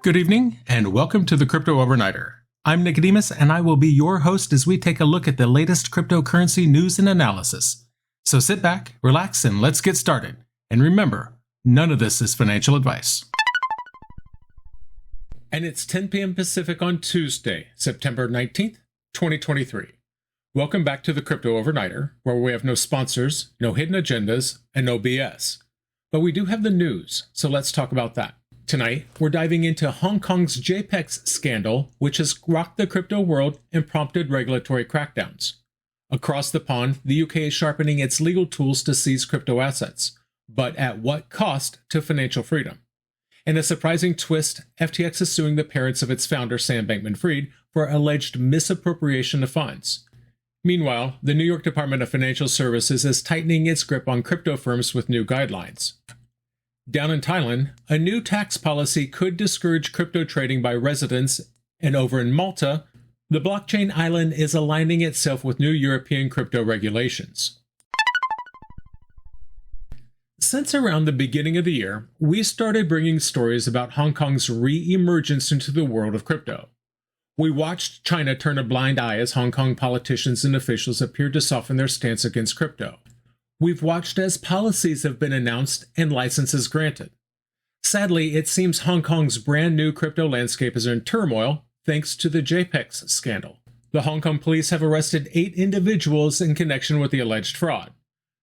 Good evening, and welcome to the Crypto Overnighter. I'm Nicodemus, and I will be your host as we take a look at the latest cryptocurrency news and analysis. So sit back, relax, and let's get started. And remember, none of this is financial advice. And it's 10 p.m. Pacific on Tuesday, September 19th, 2023. Welcome back to the Crypto Overnighter, where we have no sponsors, no hidden agendas, and no BS. But we do have the news, so let's talk about that. Tonight, we're diving into Hong Kong's JPEX scandal, which has rocked the crypto world and prompted regulatory crackdowns. Across the pond, the UK is sharpening its legal tools to seize crypto assets, but at what cost to financial freedom? In a surprising twist, FTX is suing the parents of its founder Sam Bankman-Fried for alleged misappropriation of funds. Meanwhile, the New York Department of Financial Services is tightening its grip on crypto firms with new guidelines. Down in Thailand, a new tax policy could discourage crypto trading by residents, and over in Malta, the blockchain island is aligning itself with new European crypto regulations. Since around the beginning of the year, we started bringing stories about Hong Kong's re-emergence into the world of crypto. We watched China turn a blind eye as Hong Kong politicians and officials appeared to soften their stance against crypto. We've watched as policies have been announced and licenses granted. Sadly, it seems Hong Kong's brand new crypto landscape is in turmoil thanks to the JPEX scandal. The Hong Kong police have arrested 8 individuals in connection with the alleged fraud.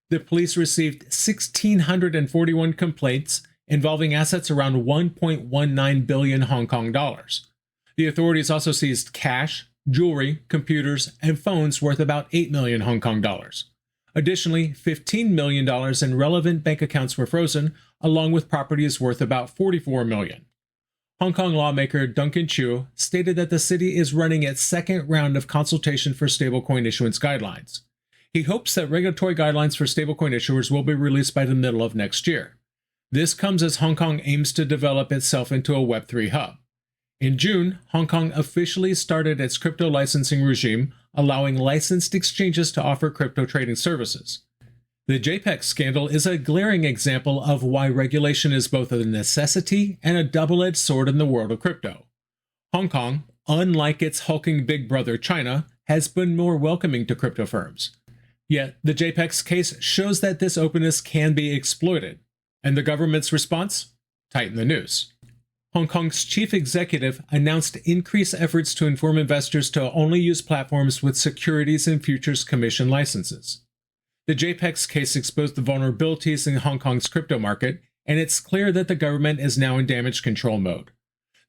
The police received 1,641 complaints involving assets around 1.19 billion Hong Kong dollars. The authorities also seized cash, jewelry, computers, and phones worth about 8 million Hong Kong dollars. Additionally, $15 million in relevant bank accounts were frozen, along with properties worth about $44 million. Hong Kong lawmaker Duncan Chiu stated that the city is running its second round of consultation for stablecoin issuance guidelines. He hopes that regulatory guidelines for stablecoin issuers will be released by the middle of next year. This comes as Hong Kong aims to develop itself into a Web3 hub. In June, Hong Kong officially started its crypto licensing regime, allowing licensed exchanges to offer crypto trading services. The JPEX scandal is a glaring example of why regulation is both a necessity and a double-edged sword in the world of crypto. Hong Kong, unlike its hulking big brother China, has been more welcoming to crypto firms. Yet, the JPEX case shows that this openness can be exploited. And the government's response? Tighten the noose. Hong Kong's chief executive announced increased efforts to inform investors to only use platforms with Securities and Futures Commission licenses. The JPEX case exposed the vulnerabilities in Hong Kong's crypto market, and it's clear that the government is now in damage control mode.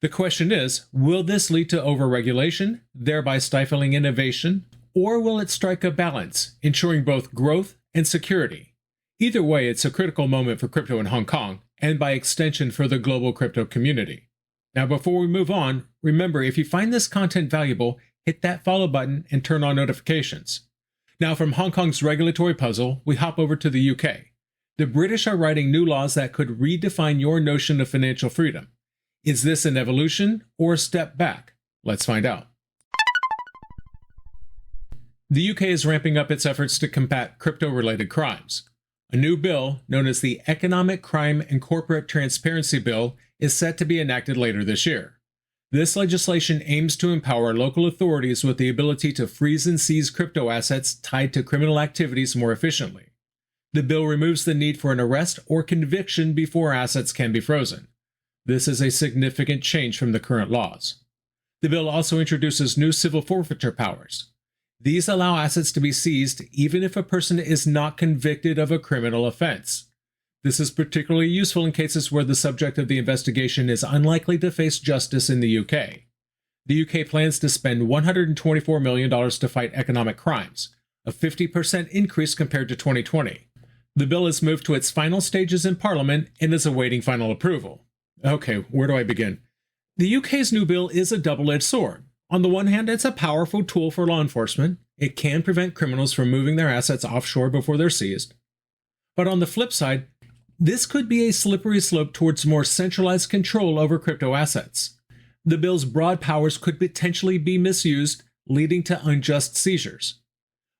The question is, will this lead to overregulation, thereby stifling innovation, or will it strike a balance, ensuring both growth and security? Either way, it's a critical moment for crypto in Hong Kong, and by extension for the global crypto community. Now before we move on, remember if you find this content valuable, hit that follow button and turn on notifications. Now from Hong Kong's regulatory puzzle, we hop over to the UK. The British are writing new laws that could redefine your notion of financial freedom. Is this an evolution or a step back? Let's find out. The UK is ramping up its efforts to combat crypto-related crimes. A new bill, known as the Economic Crime and Corporate Transparency Bill, is set to be enacted later this year. This legislation aims to empower local authorities with the ability to freeze and seize crypto assets tied to criminal activities more efficiently. The bill removes the need for an arrest or conviction before assets can be frozen. This is a significant change from the current laws. The bill also introduces new civil forfeiture powers. These allow assets to be seized even if a person is not convicted of a criminal offense. This is particularly useful in cases where the subject of the investigation is unlikely to face justice in the UK. The UK plans to spend $124 million to fight economic crimes, a 50% increase compared to 2020. The bill has moved to its final stages in Parliament and is awaiting final approval. Okay, where do I begin? The UK's new bill is a double-edged sword. On the one hand, it's a powerful tool for law enforcement. It can prevent criminals from moving their assets offshore before they're seized. But on the flip side, this could be a slippery slope towards more centralized control over crypto assets. The bill's broad powers could potentially be misused, leading to unjust seizures.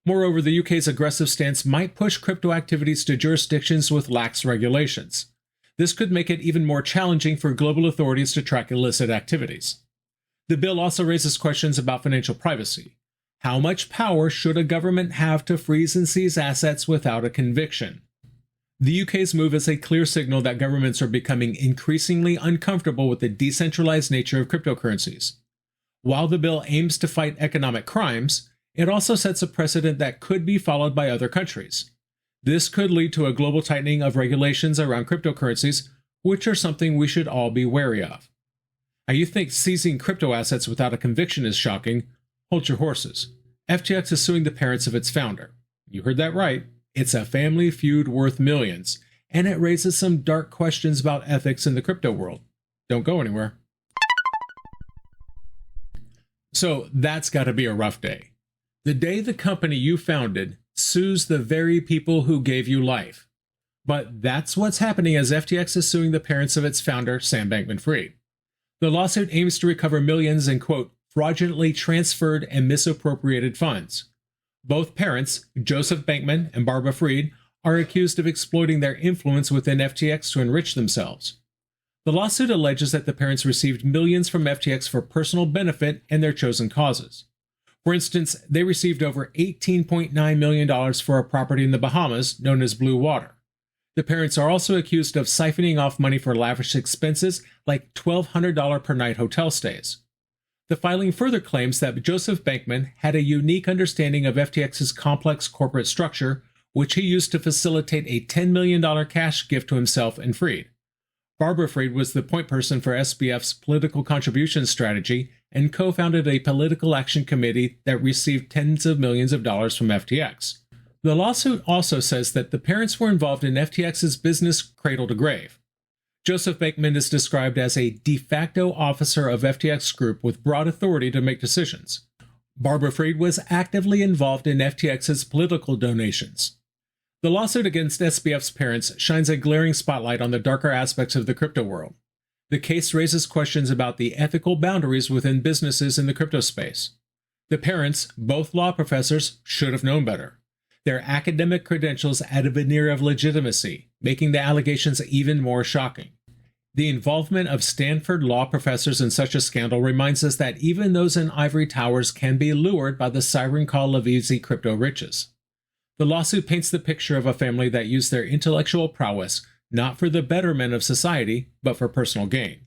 Moreover, the UK's aggressive stance might push crypto activities to jurisdictions with lax regulations. This could make it even more challenging for global authorities to track illicit activities. The bill also raises questions about financial privacy. How much power should a government have to freeze and seize assets without a conviction? The UK's move is a clear signal that governments are becoming increasingly uncomfortable with the decentralized nature of cryptocurrencies. While the bill aims to fight economic crimes, it also sets a precedent that could be followed by other countries. This could lead to a global tightening of regulations around cryptocurrencies, which are something we should all be wary of. Now, you think seizing crypto assets without a conviction is shocking? Hold your horses. FTX is suing the parents of its founder. You heard that right. It's a family feud worth millions, and it raises some dark questions about ethics in the crypto world. Don't go anywhere. So that's got to be a rough day. The day the company you founded sues the very people who gave you life. But that's what's happening as FTX is suing the parents of its founder, Sam Bankman-Fried. The lawsuit aims to recover millions in, quote, fraudulently transferred and misappropriated funds. Both parents, Joseph Bankman and Barbara Fried, are accused of exploiting their influence within FTX to enrich themselves. The lawsuit alleges that the parents received millions from FTX for personal benefit and their chosen causes. For instance, they received over $18.9 million for a property in the Bahamas known as Blue Water. The parents are also accused of siphoning off money for lavish expenses like $1,200 per night hotel stays. The filing further claims that Joseph Bankman had a unique understanding of FTX's complex corporate structure, which he used to facilitate a $10 million cash gift to himself and Fried. Barbara Fried was the point person for SBF's political contribution strategy and co-founded a political action committee that received tens of millions of dollars from FTX. The lawsuit also says that the parents were involved in FTX's business cradle to grave. Joseph Bankman is described as a de facto officer of FTX Group with broad authority to make decisions. Barbara Fried was actively involved in FTX's political donations. The lawsuit against SBF's parents shines a glaring spotlight on the darker aspects of the crypto world. The case raises questions about the ethical boundaries within businesses in the crypto space. The parents, both law professors, should have known better. Their academic credentials add a veneer of legitimacy, making the allegations even more shocking. The involvement of Stanford law professors in such a scandal reminds us that even those in ivory towers can be lured by the siren call of easy crypto riches. The lawsuit paints the picture of a family that used their intellectual prowess not for the betterment of society, but for personal gain.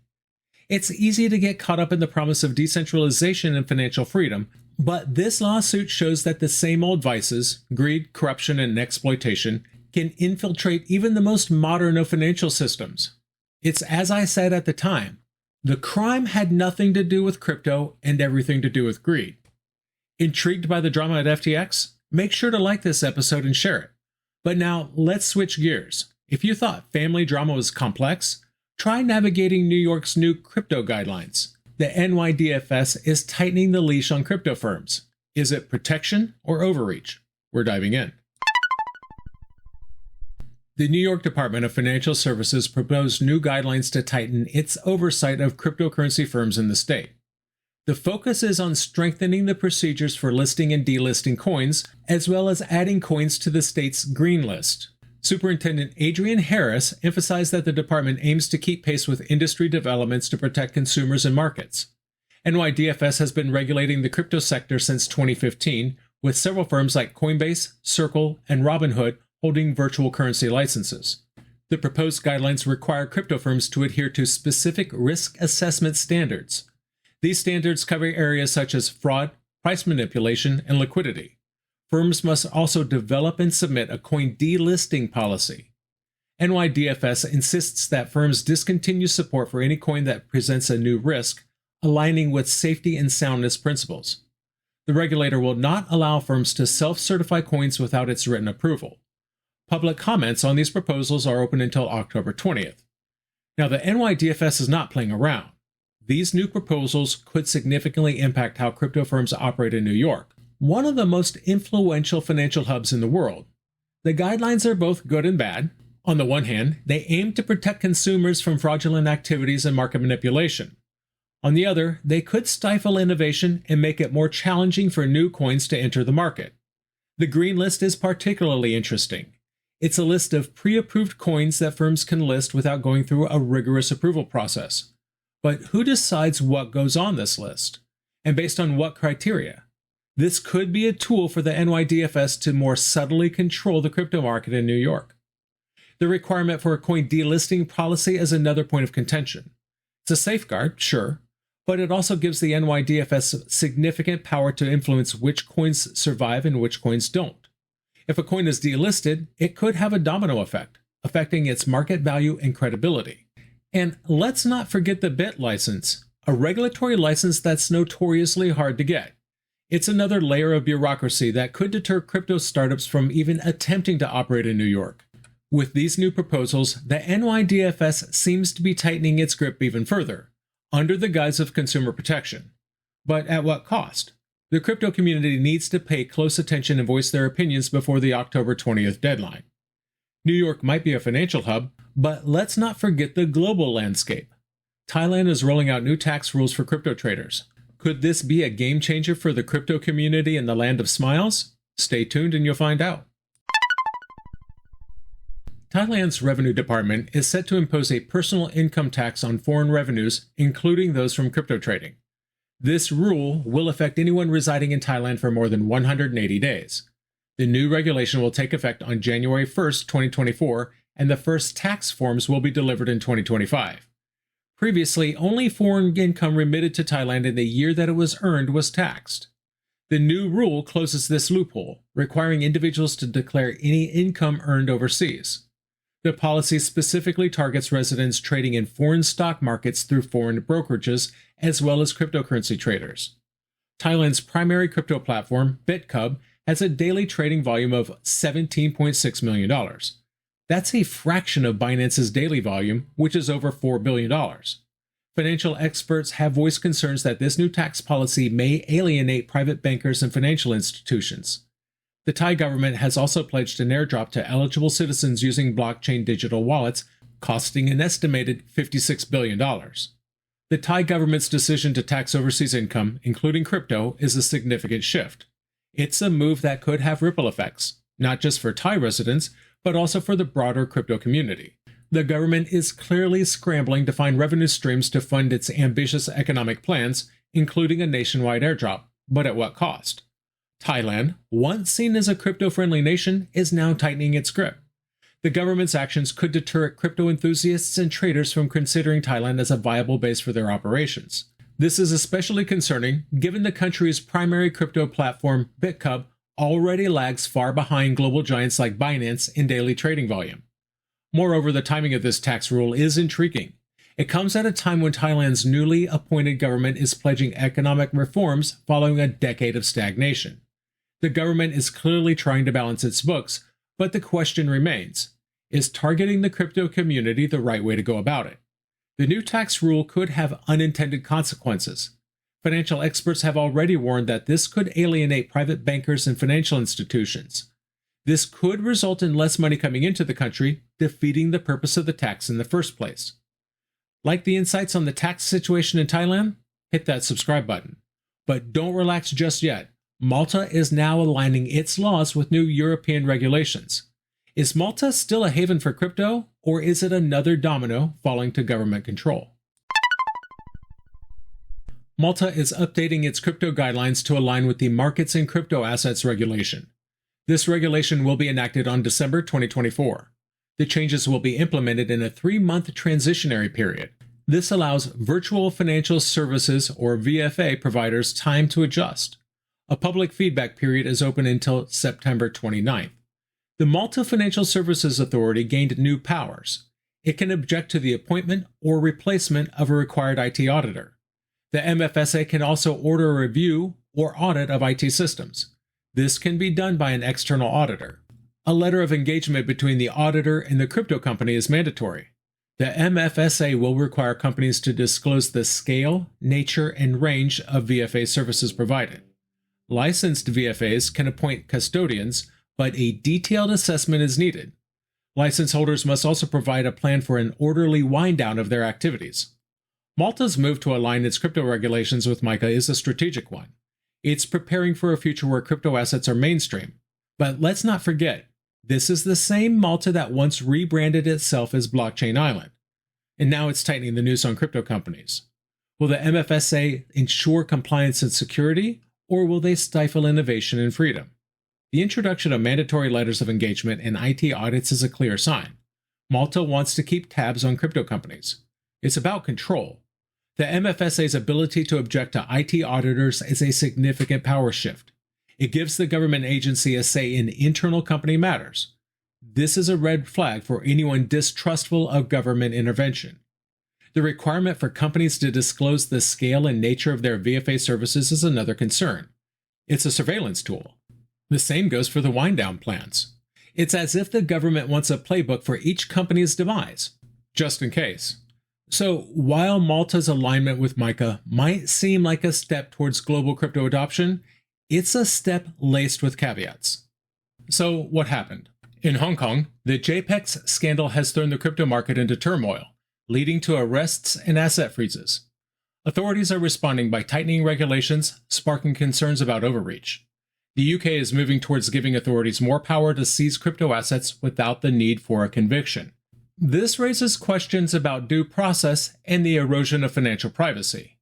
It's easy to get caught up in the promise of decentralization and financial freedom, but this lawsuit shows that the same old vices, greed, corruption, and exploitation, can infiltrate even the most modern of financial systems. It's as I said at the time, the crime had nothing to do with crypto and everything to do with greed. Intrigued by the drama at FTX? Make sure to like this episode and share it. But now, let's switch gears. If you thought family drama was complex, try navigating New York's new crypto guidelines. The NYDFS is tightening the leash on crypto firms. Is it protection or overreach? We're diving in. The New York Department of Financial Services proposed new guidelines to tighten its oversight of cryptocurrency firms in the state. The focus is on strengthening the procedures for listing and delisting coins, as well as adding coins to the state's green list. Superintendent Adrian Harris emphasized that the department aims to keep pace with industry developments to protect consumers and markets. NYDFS has been regulating the crypto sector since 2015, with several firms like Coinbase, Circle, and Robinhood holding virtual currency licenses. The proposed guidelines require crypto firms to adhere to specific risk assessment standards. These standards cover areas such as fraud, price manipulation, and liquidity. Firms must also develop and submit a coin delisting policy. NYDFS insists that firms discontinue support for any coin that presents a new risk, aligning with safety and soundness principles. The regulator will not allow firms to self-certify coins without its written approval. Public comments on these proposals are open until October 20th. Now, the NYDFS is not playing around. These new proposals could significantly impact how crypto firms operate in New York, one of the most influential financial hubs in the world. The guidelines are both good and bad. On the one hand, they aim to protect consumers from fraudulent activities and market manipulation. On the other, they could stifle innovation and make it more challenging for new coins to enter the market. The green list is particularly interesting. It's a list of pre-approved coins that firms can list without going through a rigorous approval process. But who decides what goes on this list? And based on what criteria? This could be a tool for the NYDFS to more subtly control the crypto market in New York. The requirement for a coin delisting policy is another point of contention. It's a safeguard, sure, but it also gives the NYDFS significant power to influence which coins survive and which coins don't. If a coin is delisted, it could have a domino effect, affecting its market value and credibility. And let's not forget the BIT license, a regulatory license that's notoriously hard to get. It's another layer of bureaucracy that could deter crypto startups from even attempting to operate in New York. With these new proposals, the NYDFS seems to be tightening its grip even further, under the guise of consumer protection. But at what cost? The crypto community needs to pay close attention and voice their opinions before the October 20th deadline. New York might be a financial hub, but let's not forget the global landscape. Thailand is rolling out new tax rules for crypto traders. Could this be a game changer for the crypto community in the land of smiles? Stay tuned and you'll find out. Thailand's revenue department is set to impose a personal income tax on foreign revenues, including those from crypto trading. This rule will affect anyone residing in Thailand for more than 180 days. The new regulation will take effect on January 1st, 2024, and the first tax forms will be delivered in 2025. Previously, only foreign income remitted to Thailand in the year that it was earned was taxed. The new rule closes this loophole, requiring individuals to declare any income earned overseas. The policy specifically targets residents trading in foreign stock markets through foreign brokerages, as well as cryptocurrency traders. Thailand's primary crypto platform, BitCub, has a daily trading volume of $17.6 million. That's a fraction of Binance's daily volume, which is over $4 billion. Financial experts have voiced concerns that this new tax policy may alienate private bankers and financial institutions. The Thai government has also pledged an airdrop to eligible citizens using blockchain digital wallets, costing an estimated $56 billion. The Thai government's decision to tax overseas income, including crypto, is a significant shift. It's a move that could have ripple effects, not just for Thai residents, but also for the broader crypto community. The government is clearly scrambling to find revenue streams to fund its ambitious economic plans, including a nationwide airdrop, but at what cost? Thailand, once seen as a crypto-friendly nation, is now tightening its grip. The government's actions could deter crypto enthusiasts and traders from considering Thailand as a viable base for their operations. This is especially concerning given the country's primary crypto platform, BitCub, already lags far behind global giants like Binance in daily trading volume. Moreover, the timing of this tax rule is intriguing. It comes at a time when Thailand's newly appointed government is pledging economic reforms following a decade of stagnation. The government is clearly trying to balance its books, but the question remains, is targeting the crypto community the right way to go about it? The new tax rule could have unintended consequences. Financial experts have already warned that this could alienate private bankers and financial institutions. This could result in less money coming into the country, defeating the purpose of the tax in the first place. Like the insights on the tax situation in Thailand? Hit that subscribe button. But don't relax just yet. Malta is now aligning its laws with new European regulations. Is Malta still a haven for crypto, or is it another domino falling to government control? Malta is updating its crypto guidelines to align with the Markets in Crypto Assets regulation. This regulation will be enacted on December 2024. The changes will be implemented in a 3-month transitionary period. This allows virtual financial services or VFA providers time to adjust. A public feedback period is open until September 29th. The Malta Financial Services Authority gained new powers. It can object to the appointment or replacement of a required IT auditor. The MFSA can also order a review or audit of IT systems. This can be done by an external auditor. A letter of engagement between the auditor and the crypto company is mandatory. The MFSA will require companies to disclose the scale, nature, and range of VFA services provided. Licensed VFAs can appoint custodians, but a detailed assessment is needed. License holders must also provide a plan for an orderly wind-down of their activities. Malta's move to align its crypto regulations with MiCA is a strategic one. It's preparing for a future where crypto assets are mainstream. But let's not forget, This is the same Malta that once rebranded itself as Blockchain Island, and now it's tightening the noose on crypto companies. Will the MFSA ensure compliance and security, or will they stifle innovation and freedom? The introduction of mandatory letters of engagement and IT audits is a clear sign. Malta wants to keep tabs on crypto companies. It's about control. The MFSA's ability to object to IT auditors is a significant power shift. It gives the government agency a say in internal company matters. This is a red flag for anyone distrustful of government intervention. The requirement for companies to disclose the scale and nature of their VFA services is another concern. It's a surveillance tool. The same goes for the wind-down plans. It's as if the government wants a playbook for each company's demise, just in case. So, while Malta's alignment with MiCA might seem like a step towards global crypto adoption, it's a step laced with caveats. So, what happened? In Hong Kong, the JPEX scandal has thrown the crypto market into turmoil, leading to arrests and asset freezes. Authorities are responding by tightening regulations, sparking concerns about overreach. The UK is moving towards giving authorities more power to seize crypto assets without the need for a conviction. This raises questions about due process and the erosion of financial privacy.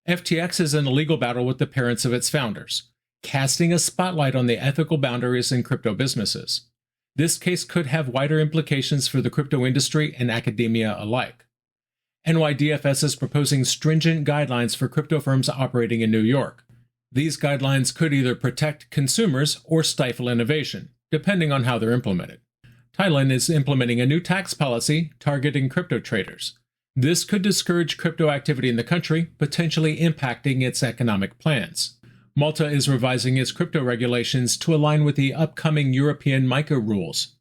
FTX is in a legal battle with the parents of its founders, casting a spotlight on the ethical boundaries in crypto businesses. This case could have wider implications for the crypto industry and academia alike. NYDFS is proposing stringent guidelines for crypto firms operating in New York. These guidelines could either protect consumers or stifle innovation, depending on how they're implemented. Thailand is implementing a new tax policy targeting crypto traders. This could discourage crypto activity in the country, potentially impacting its economic plans. Malta is revising its crypto regulations to align with the upcoming European MiCA rules.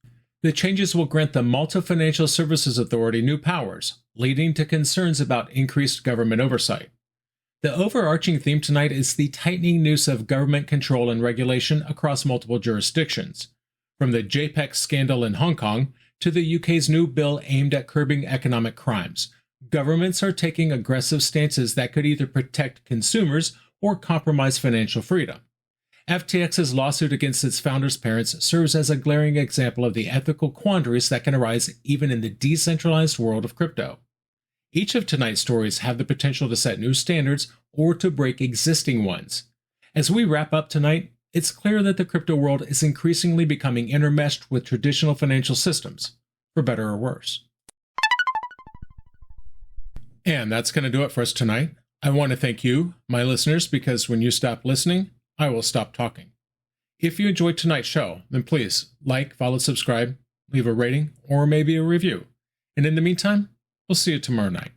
The changes will grant the Malta Financial Services Authority new powers, leading to concerns about increased government oversight. The overarching theme tonight is the tightening noose of government control and regulation across multiple jurisdictions. From the JPEX scandal in Hong Kong to the UK's new bill aimed at curbing economic crimes, governments are taking aggressive stances that could either protect consumers or compromise financial freedom. FTX's lawsuit against its founders' parents serves as a glaring example of the ethical quandaries that can arise even in the decentralized world of crypto. Each of tonight's stories have the potential to set new standards or to break existing ones. As we wrap up tonight, it's clear that the crypto world is increasingly becoming intermeshed with traditional financial systems, for better or worse. And that's going to do it for us tonight. I want to thank you, my listeners, because when you stop listening, I will stop talking. If you enjoyed tonight's show, then please like, follow, subscribe, leave a rating, or maybe a review. And in the meantime, we'll see you tomorrow night.